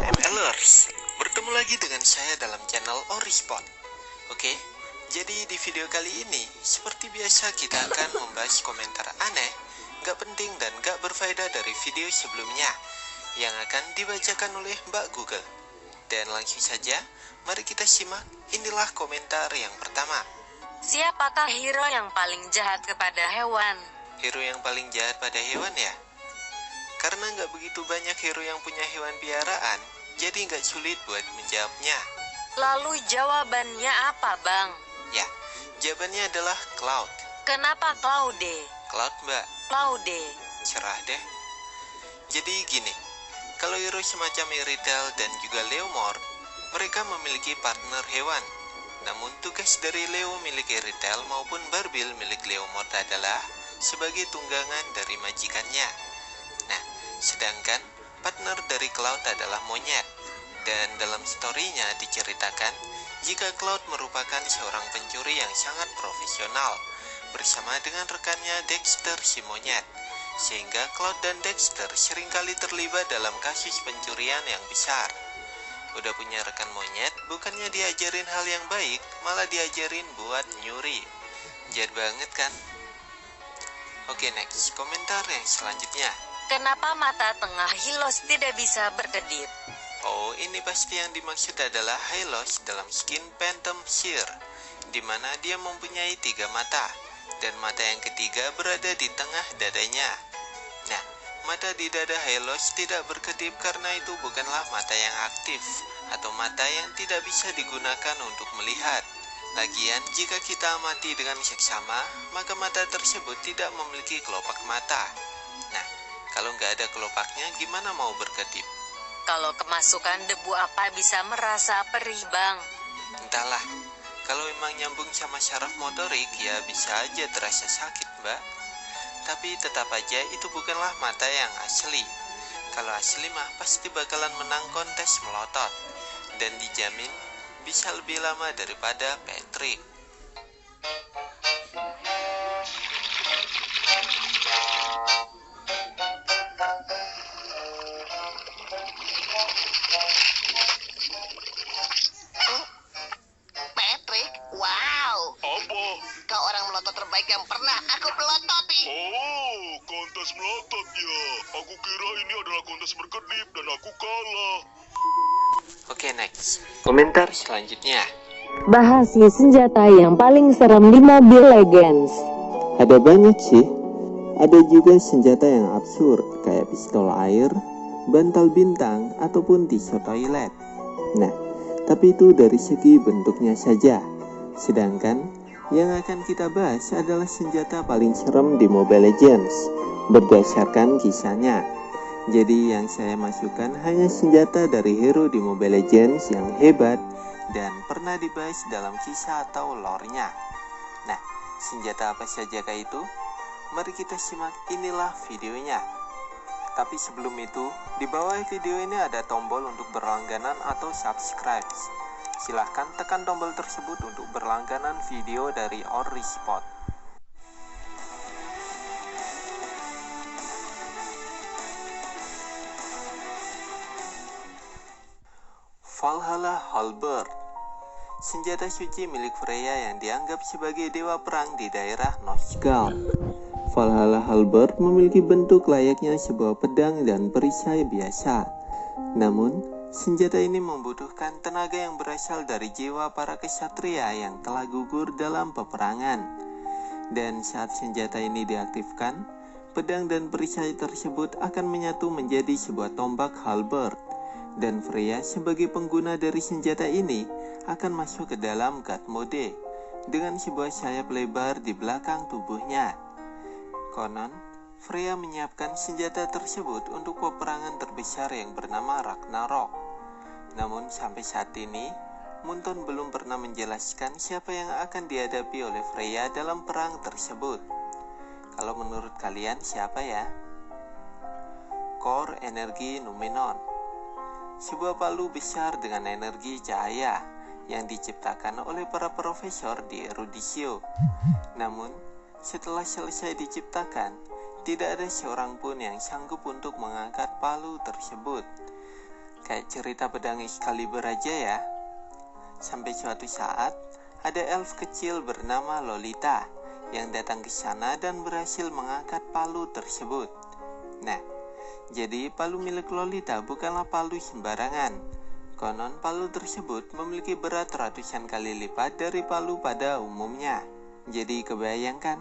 MLers, bertemu lagi dengan saya dalam channel Orispot. Oke, jadi di video kali ini, seperti biasa kita akan membahas komentar aneh, gak penting dan gak berfaedah dari video sebelumnya yang akan dibacakan oleh Mbak Google. Dan langsung saja, mari kita simak, inilah komentar yang pertama. Siapakah hero yang paling jahat kepada hewan? Hero yang paling jahat pada hewan ya? Karena nggak begitu banyak hero yang punya hewan piaraan, jadi nggak sulit buat menjawabnya. Lalu jawabannya apa, Bang? Ya, jawabannya adalah Cloud. Kenapa Claude? Cloud, Mbak. Claude. Cerah deh. Jadi gini, kalau hero semacam Iritel dan juga Leomord, mereka memiliki partner hewan. Namun tugas dari Leo milik Iritel maupun Barbil milik Leomord adalah sebagai tunggangan dari majikannya. Nah, sedangkan partner dari Cloud adalah monyet. Dan dalam story-nya diceritakan jika Cloud merupakan seorang pencuri yang sangat profesional bersama dengan rekannya Dexter si monyet. Sehingga Cloud dan Dexter seringkali terlibat dalam kasus pencurian yang besar. Udah punya rekan monyet, bukannya diajarin hal yang baik, malah diajarin buat nyuri. Jahat banget kan? Oke, next, komentar yang selanjutnya. Kenapa mata tengah Hylos tidak bisa berkedip? Oh, ini pasti yang dimaksud adalah Hylos dalam skin Phantom Shear, di mana dia mempunyai 3 mata, dan mata yang ketiga berada di tengah dadanya. Nah, mata di dada Hylos tidak berkedip karena itu bukanlah mata yang aktif, atau mata yang tidak bisa digunakan untuk melihat. Lagian, jika kita amati dengan seksama, maka mata tersebut tidak memiliki kelopak mata. Nah, kalau nggak ada kelopaknya, gimana mau berkedip? Kalau kemasukan debu apa bisa merasa perih, Bang? Entahlah, kalau memang nyambung sama syaraf motorik, ya bisa aja terasa sakit, Mbak. Tapi tetap aja itu bukanlah mata yang asli. Kalau asli mah pasti bakalan menang kontes melotot. Dan dijamin bisa lebih lama daripada Patrick. Patrick, wow, Apa? kau orang melotot terbaik yang pernah aku pelototi. Oh, kontes melotot ya. Aku kira ini adalah kontes berkedip dan aku kalah. Oke, next. Komentar selanjutnya. Bahas senjata yang paling serem di Mobile Legends. Ada banyak sih. Ada juga senjata yang absurd kayak pistol air, bantal bintang, ataupun tisu toilet. Nah, tapi itu dari segi bentuknya saja. Sedangkan yang akan kita bahas adalah senjata paling serem di Mobile Legends berdasarkan kisahnya. Jadi yang saya masukkan hanya senjata dari hero di Mobile Legends yang hebat dan pernah dibahas dalam kisah atau lore-nya. Nah, senjata apa saja kah itu? Mari kita simak, inilah videonya. Tapi sebelum itu, di bawah video ini ada tombol untuk berlangganan atau subscribe. Silahkan tekan tombol tersebut untuk berlangganan video dari Orispot. Valhalla Halberd, senjata suci milik Freya yang dianggap sebagai dewa perang di daerah Nosgard. Valhalla Halberd memiliki bentuk layaknya sebuah pedang dan perisai biasa. Namun, senjata ini membutuhkan tenaga yang berasal dari jiwa para kesatria yang telah gugur dalam peperangan. Dan saat senjata ini diaktifkan, pedang dan perisai tersebut akan menyatu menjadi sebuah tombak halberd. Dan Freya sebagai pengguna dari senjata ini akan masuk ke dalam God mode dengan sebuah sayap lebar di belakang tubuhnya. Konon, Freya menyiapkan senjata tersebut untuk peperangan terbesar yang bernama Ragnarok. Namun sampai saat ini, Munton belum pernah menjelaskan siapa yang akan dihadapi oleh Freya dalam perang tersebut. Kalau menurut kalian siapa ya? Core Energi Numenon, sebuah palu besar dengan energi cahaya yang diciptakan oleh para profesor di Eruditio. Namun, setelah selesai diciptakan, tidak ada seorang pun yang sanggup untuk mengangkat palu tersebut. Kayak cerita pedang Excalibur aja ya. Sampai suatu saat, ada elf kecil bernama Lolita yang datang ke sana dan berhasil mengangkat palu tersebut. Nah, jadi palu milik Lolita bukanlah palu sembarangan. Konon palu tersebut memiliki berat ratusan kali lipat dari palu pada umumnya. Jadi kebayangkan,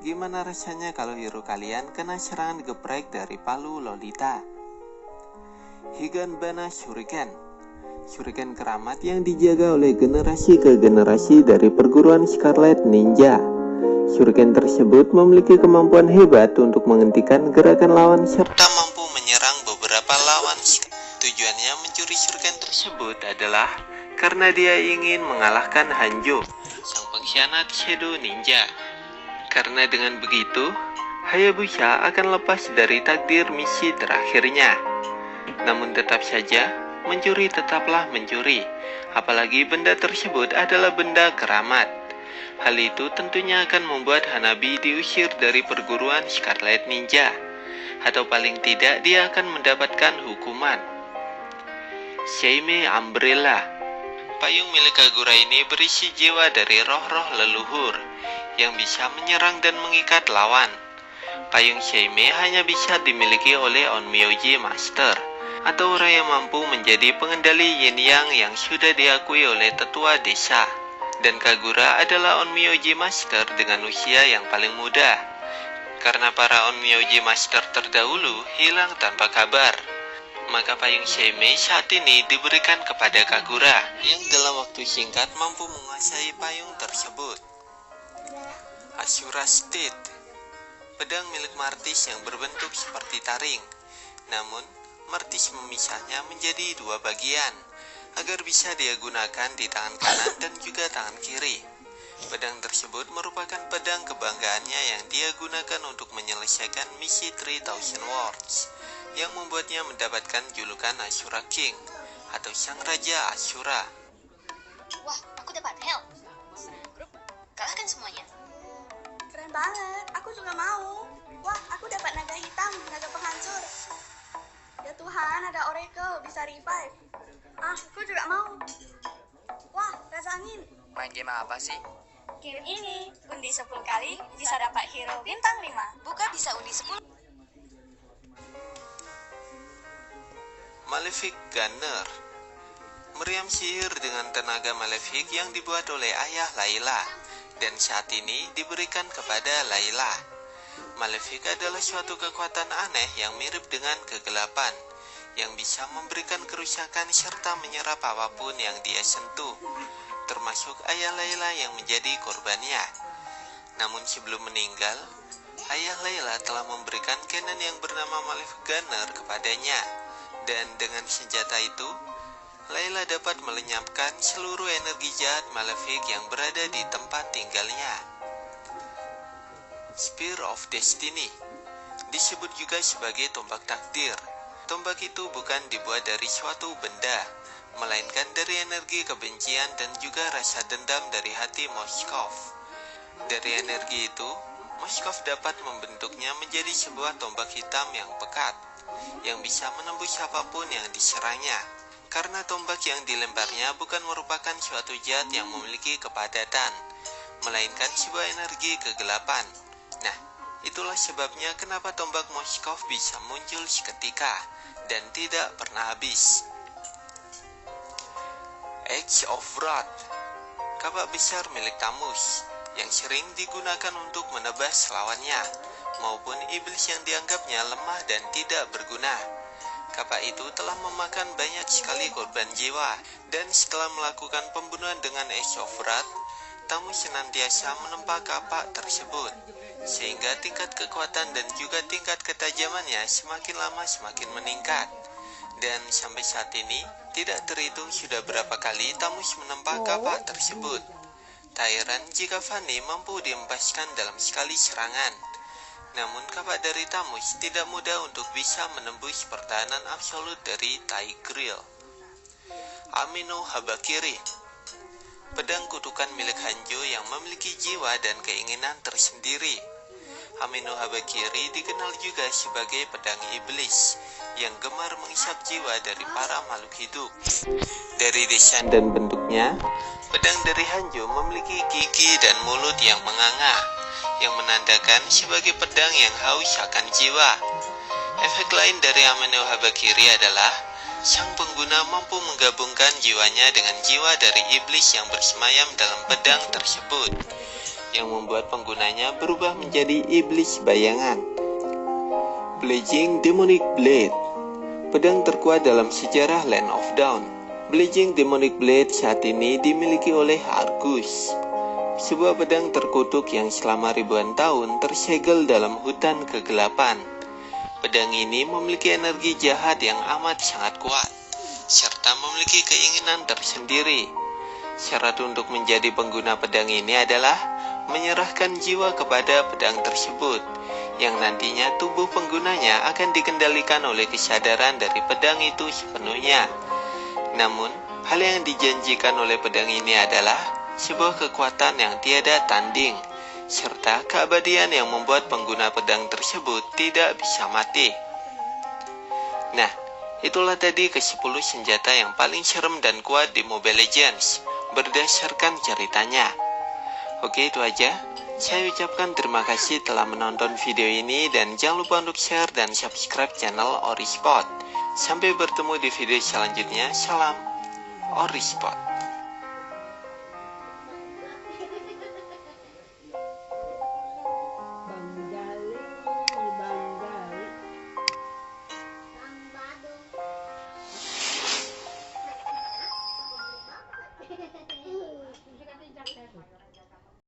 gimana rasanya kalau hero kalian kena serangan geprek dari palu Lolita. Higanbana Shuriken. Shuriken keramat yang dijaga oleh generasi ke generasi dari perguruan Scarlet Ninja. Shuriken tersebut memiliki kemampuan hebat untuk menghentikan gerakan lawan serta mampu menyerang beberapa lawan. Tujuannya mencuri shuriken tersebut adalah karena dia ingin mengalahkan Hanjo, sang pengkhianat Shadow Ninja. Karena dengan begitu, Hayabusa akan lepas dari takdir misi terakhirnya. Namun tetap saja, mencuri tetaplah mencuri, apalagi benda tersebut adalah benda keramat. Hal itu tentunya akan membuat Hanabi diusir dari perguruan Scarlet Ninja, atau paling tidak dia akan mendapatkan hukuman. Seime Umbrella. Payung milik Kagura ini berisi jiwa dari roh-roh leluhur yang bisa menyerang dan mengikat lawan. Payung Seime hanya bisa dimiliki oleh Onmyoji Master, atau orang yang mampu menjadi pengendali yin yang sudah diakui oleh tetua desa. Dan Kagura adalah Onmyoji Master dengan usia yang paling muda, karena para Onmyoji Master terdahulu hilang tanpa kabar. Maka payung Seime saat ini diberikan kepada Kagura, yang dalam waktu singkat mampu menguasai payung tersebut. Ashura Steed. Pedang milik Martis yang berbentuk seperti taring, namun Martis memisahnya menjadi dua bagian agar bisa dia gunakan di tangan kanan dan juga tangan kiri. Pedang tersebut merupakan pedang kebanggaannya yang dia gunakan untuk menyelesaikan misi 3000 Words yang membuatnya mendapatkan julukan Ashura King atau Sang Raja Ashura. Wah, aku dapat helm. Grup, kalahkan semuanya. Keren banget, aku juga mau. Wah, aku dapat naga hitam, naga penghancur. Ya Tuhan, ada Oracle, bisa revive. Ah, aku juga mau. Wah, Raja Angin. Main game apa sih? Game ini, undi 10 kali, bisa dapat hero bintang 5. Buka bisa undi 10. Malefic Gunner. Meriam sihir dengan tenaga Malefic yang dibuat oleh ayah Layla, dan saat ini diberikan kepada Layla. Malefic adalah suatu kekuatan aneh yang mirip dengan kegelapan, yang bisa memberikan kerusakan serta menyerap apapun yang dia sentuh, termasuk ayah Layla yang menjadi korbannya. Namun sebelum meninggal, ayah Layla telah memberikan cannon yang bernama Malefic Gunner kepadanya, dan dengan senjata itu, Layla dapat melenyapkan seluruh energi jahat Malefic yang berada di tempat tinggalnya. Spear of Destiny disebut juga sebagai tombak takdir. Tombak itu bukan dibuat dari suatu benda, melainkan dari energi kebencian dan juga rasa dendam dari hati Moskov. Dari energi itu, Moskov dapat membentuknya menjadi sebuah tombak hitam yang pekat, yang bisa menembus apapun yang diserangnya. Karena tombak yang dilemparnya bukan merupakan suatu zat yang memiliki kepadatan, melainkan sebuah energi kegelapan. Nah, itulah sebabnya kenapa tombak Moskov bisa muncul seketika dan tidak pernah habis. Edge of Wrath, kapak besar milik Tamus yang sering digunakan untuk menebas lawannya maupun iblis yang dianggapnya lemah dan tidak berguna. Kapak itu telah memakan banyak sekali korban jiwa, dan setelah melakukan pembunuhan dengan Edge of Wrath, Tamus senantiasa menempa kapak tersebut, sehingga tingkat kekuatan dan juga tingkat ketajamannya semakin lama semakin meningkat. Dan sampai saat ini, tidak terhitung sudah berapa kali Tamus menempa kapak tersebut. Tak heran jika Fanny mampu diempaskan dalam sekali serangan. Namun kapak dari Tamus tidak mudah untuk bisa menembus pertahanan absolut dari Tigreal. Amino Habakiri, pedang kutukan milik Hanjo yang memiliki jiwa dan keinginan tersendiri. Amino Habakiri dikenal juga sebagai pedang iblis yang gemar menghisap jiwa dari para makhluk hidup. Dari desain dan bentuknya, pedang dari Hanjo memiliki gigi dan mulut yang menganga, yang menandakan sebagai pedang yang haus akan jiwa. Efek lain dari Amino Habakiri adalah sang pengguna mampu menggabungkan jiwanya dengan jiwa dari iblis yang bersemayam dalam pedang tersebut, yang membuat penggunanya berubah menjadi iblis bayangan. Blazing Demonic Blade, pedang terkuat dalam sejarah Land of Dawn. Blazing Demonic Blade saat ini dimiliki oleh Argus, sebuah pedang terkutuk yang selama ribuan tahun tersegel dalam hutan kegelapan. Pedang ini memiliki energi jahat yang amat sangat kuat, serta memiliki keinginan tersendiri. Syarat untuk menjadi pengguna pedang ini adalah menyerahkan jiwa kepada pedang tersebut, yang nantinya tubuh penggunanya akan dikendalikan oleh kesadaran dari pedang itu sepenuhnya. Namun, hal yang dijanjikan oleh pedang ini adalah sebuah kekuatan yang tiada tanding, serta keabadian yang membuat pengguna pedang tersebut tidak bisa mati. Nah, itulah tadi ke-10 senjata yang paling serem dan kuat di Mobile Legends berdasarkan ceritanya. Oke, itu aja. Saya ucapkan terima kasih telah menonton video ini dan jangan lupa untuk share dan subscribe channel Orispot. Sampai bertemu di video selanjutnya. Salam Orispot.